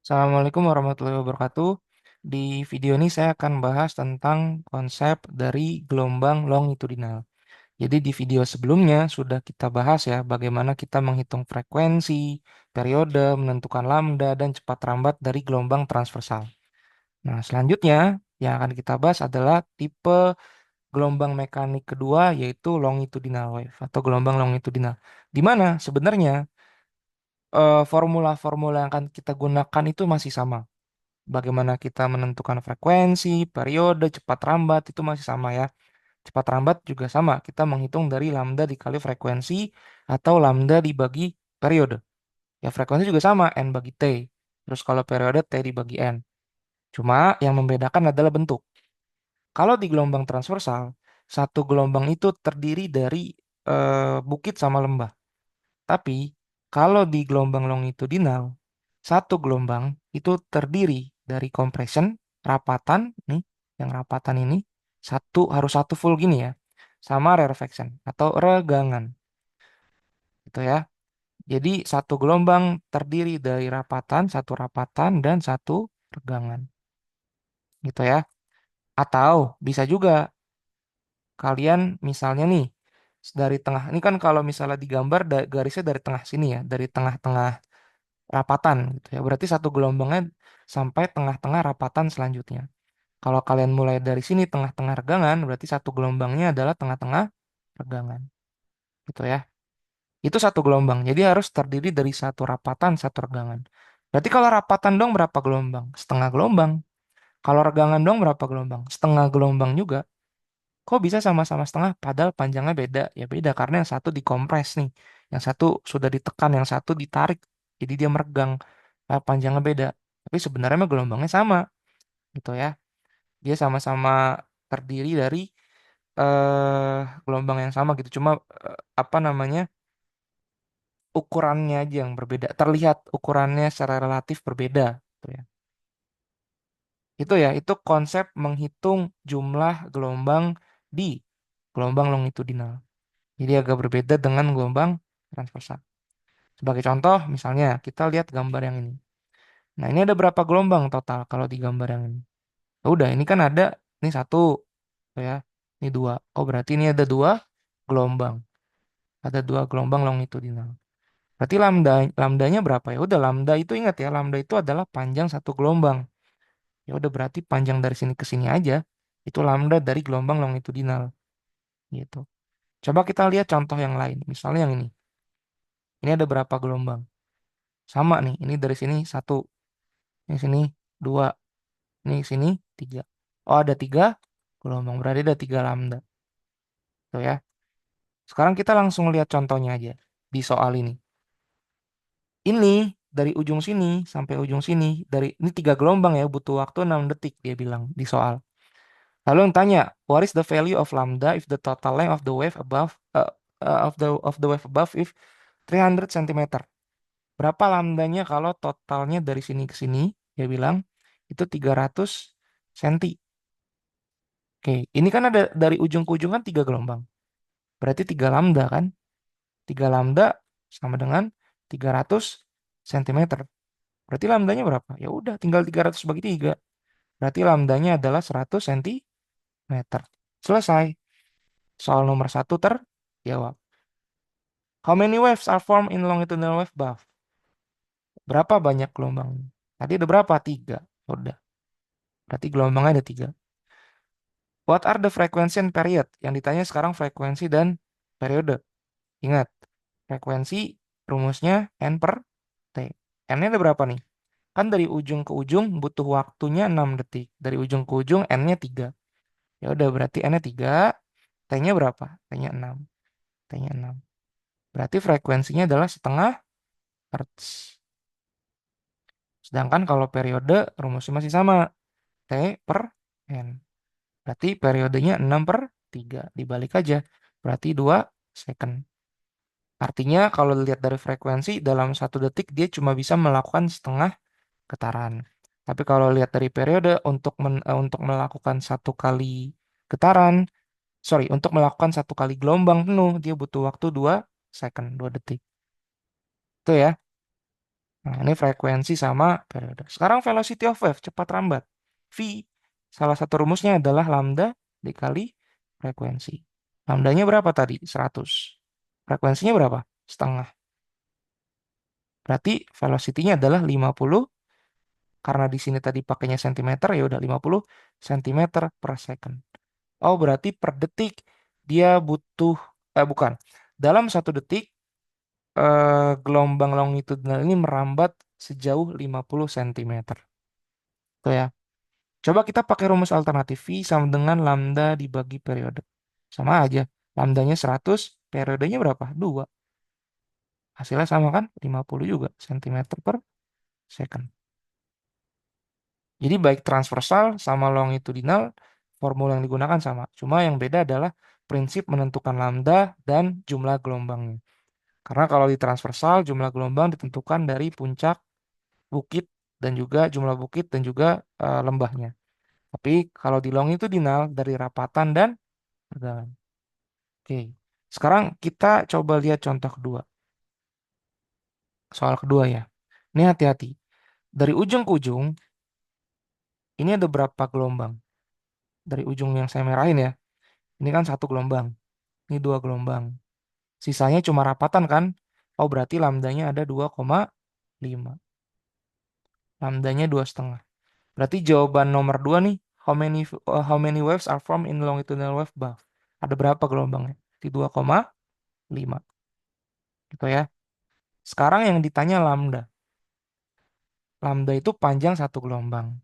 Assalamualaikum warahmatullahi wabarakatuh. Di video ini saya akan bahas tentang konsep dari gelombang longitudinal. Jadi di video sebelumnya sudah kita bahas ya bagaimana kita menghitung frekuensi, periode, menentukan lambda, dan cepat rambat dari gelombang transversal. Nah, selanjutnya yang akan kita bahas adalah tipe gelombang mekanik kedua yaitu longitudinal wave atau gelombang longitudinal. Di mana sebenarnya formula-formula yang akan kita gunakan itu masih sama. Bagaimana kita menentukan frekuensi, periode, cepat rambat itu masih sama ya. Cepat rambat juga sama. Kita menghitung dari lambda dikali frekuensi atau lambda dibagi periode. Ya frekuensi juga sama, N bagi T. Terus kalau periode T dibagi N. Cuma yang membedakan adalah bentuk. Kalau di gelombang transversal, satu gelombang itu terdiri dari bukit sama lembah. Tapi kalau di gelombang longitudinal, satu gelombang itu terdiri dari compression, rapatan, nih, yang rapatan ini, harus satu full gini ya, sama rarefaction atau regangan, gitu ya. Jadi satu gelombang terdiri dari rapatan, satu rapatan, dan satu regangan, gitu ya. Atau bisa juga kalian misalnya nih, dari tengah, ini kan kalau misalnya digambar garisnya dari tengah sini ya, dari tengah-tengah rapatan gitu ya. Berarti satu gelombangnya sampai tengah-tengah rapatan selanjutnya. Kalau kalian mulai dari sini tengah-tengah regangan, berarti satu gelombangnya adalah tengah-tengah regangan. Gitu ya. Itu satu gelombang. Jadi harus terdiri dari satu rapatan, satu regangan. Berarti kalau rapatan dong berapa gelombang? Setengah gelombang. Kalau regangan dong berapa gelombang? Setengah gelombang juga. Kok bisa sama-sama setengah padahal panjangnya beda? Ya beda karena yang satu dikompres nih. Yang satu sudah ditekan, yang satu ditarik. Jadi dia meregang. Panjangnya beda. Tapi sebenarnya mah gelombangnya sama gitu ya. Dia sama-sama terdiri dari gelombang yang sama gitu. Cuma apa namanya? Ukurannya aja yang berbeda. Terlihat ukurannya secara relatif berbeda gitu ya. Itu ya, itu konsep menghitung jumlah gelombang di gelombang longitudinal. Jadi agak berbeda dengan gelombang transversal. Sebagai contoh, misalnya kita lihat gambar yang ini. Nah, ini ada berapa gelombang total kalau di gambar yang ini? Ya udah, ini kan ada, ini satu, ya, ini dua. Oh, berarti ini ada dua gelombang. Ada dua gelombang longitudinal. Berarti lambdanya berapa ya? Udah, lambda itu ingat ya, lambda itu adalah panjang satu gelombang. Ya udah, berarti panjang dari sini ke sini aja. Itu lambda dari gelombang longitudinal, gitu. Coba kita lihat contoh yang lain. Misalnya yang ini. Ini ada berapa gelombang? Sama nih, ini dari sini satu, ini sini dua, ini sini tiga. Oh ada tiga gelombang, berarti ada tiga lambda. Tuh ya. Sekarang kita langsung lihat contohnya aja di soal ini. Ini dari ujung sini sampai ujung sini, ini tiga gelombang ya, butuh waktu 6 detik dia bilang di soal. Lalu yang tanya, what is the value of lambda if the total length of the wave above of the wave above if 300 cm? Berapa lambdanya kalau totalnya dari sini ke sini? Dia bilang itu 300 cm. Oke, ini kan ada dari ujung ke ujung kan tiga gelombang. Berarti tiga lambda kan? Tiga lambda sama dengan 300 cm. Berarti lambdanya berapa? Ya udah, tinggal 300 bagi 3. Berarti lambdanya adalah 100 cm. Selesai. Soal nomor satu terjawab. How many waves are formed in longitudinal wave bath? Berapa banyak gelombang? Tadi ada berapa? Tiga. Udah. Berarti gelombangnya ada tiga. What are the frequency and period? Yang ditanya sekarang frekuensi dan periode. Ingat, frekuensi rumusnya N per T. N-nya ada berapa nih? Kan dari ujung ke ujung butuh waktunya 6 detik. Dari ujung ke ujung N-nya 3. Ya udah berarti N-nya 3. T-nya berapa? T-nya 6. T-nya 6. Berarti frekuensinya adalah setengah Hertz. Sedangkan kalau periode rumusnya masih sama. T per N. Berarti periodenya 6 per 3. Dibalik aja. Berarti 2 second. Artinya kalau dilihat dari frekuensi dalam satu detik dia cuma bisa melakukan setengah getaran. Tapi kalau lihat dari periode untuk melakukan satu kali getaran, untuk melakukan satu kali gelombang penuh dia butuh waktu 2 second, 2 detik. Itu ya. Nah, ini frekuensi sama periode. Sekarang velocity of wave, cepat rambat. V, salah satu rumusnya adalah lambda dikali frekuensi. Lambdanya berapa tadi? 100. Frekuensinya berapa? Setengah. Berarti velocity-nya adalah 50, karena di sini tadi pakainya cm, ya udah 50 cm per second. Oh, berarti per detik dia butuh, bukan. Dalam 1 detik, gelombang longitudinal ini merambat sejauh 50 cm. Tuh ya. Coba kita pakai rumus alternatif. V sama dengan lambda dibagi periode. Sama aja. Lambdanya 100, periodenya berapa? 2. Hasilnya sama kan? 50 juga cm per second. Jadi baik transversal sama longitudinal, formula yang digunakan sama. Cuma yang beda adalah prinsip menentukan lambda dan jumlah gelombangnya. Karena kalau di transversal, jumlah gelombang ditentukan dari puncak bukit dan juga jumlah bukit dan juga lembahnya. Tapi kalau di longitudinal dari rapatan dan tegangan. Oke. Sekarang kita coba lihat contoh kedua. Soal kedua ya. Ini hati-hati. Dari ujung ke ujung, ini ada berapa gelombang? Dari ujung yang saya merahin ya. Ini kan 1 gelombang. Ini 2 gelombang. Sisanya cuma rapatan kan? Oh, berarti lambdanya ada 2,5. Lambdanya 2,5. Berarti jawaban nomor 2 nih. How many waves are formed in longitudinal wave bath? Ada berapa gelombangnya? Di 2,5. Gitu ya. Sekarang yang ditanya lambda. Lambda itu panjang 1 gelombang.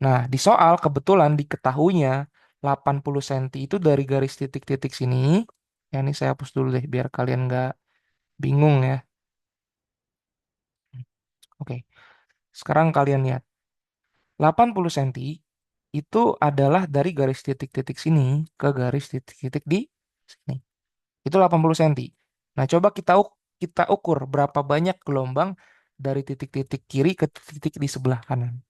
Nah, di soal kebetulan diketahuinya 80 cm itu dari garis titik-titik sini. Ya, ini saya hapus dulu deh biar kalian nggak bingung ya. Oke, sekarang kalian lihat. 80 cm itu adalah dari garis titik-titik sini ke garis titik-titik di sini. Itu 80 cm. Nah, coba kita ukur berapa banyak gelombang dari titik-titik kiri ke titik di sebelah kanan.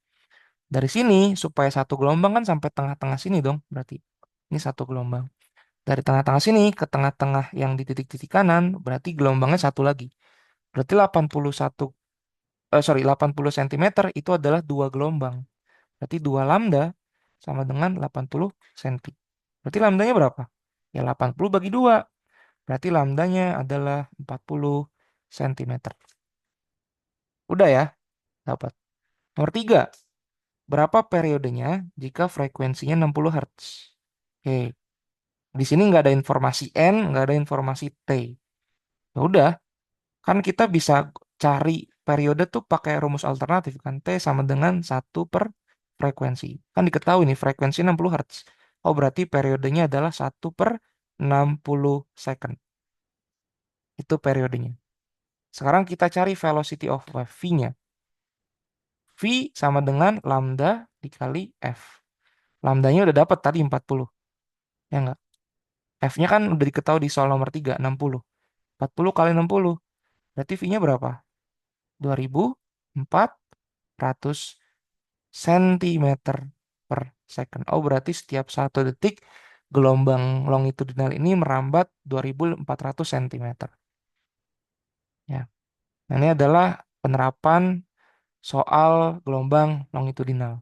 Dari sini supaya 1 gelombang kan sampai tengah-tengah sini dong, berarti ini 1 gelombang. Dari tengah-tengah sini ke tengah-tengah yang di titik-titik kanan, berarti gelombangnya satu lagi. Berarti 81, 80 cm itu adalah 2 gelombang. Berarti 2 lambda sama dengan 80 cm. Berarti lambdanya berapa? Ya 80 bagi 2. Berarti lambdanya adalah 40 cm. Udah ya, dapat. Nomor 3, berapa periodenya jika frekuensinya 60 Hz? Oke, di sini nggak ada informasi N, nggak ada informasi T. Ya udah, kan kita bisa cari periode tuh pakai rumus alternatif kan. T sama dengan 1 per frekuensi. Kan diketahui nih frekuensi 60 Hz. Oh, berarti periodenya adalah 1 per 60 second. Itu periodenya. Sekarang kita cari velocity of wave, V-nya. V sama dengan lambda dikali F. Lambdanya udah dapat tadi 40. Ya enggak? F-nya kan udah diketahui di soal nomor 3, 60. 40 kali 60. Berarti V-nya berapa? 2400 cm per second. Oh, berarti setiap 1 detik gelombang longitudinal ini merambat 2400 cm. Ya. Nah, ini adalah penerapan soal gelombang longitudinal.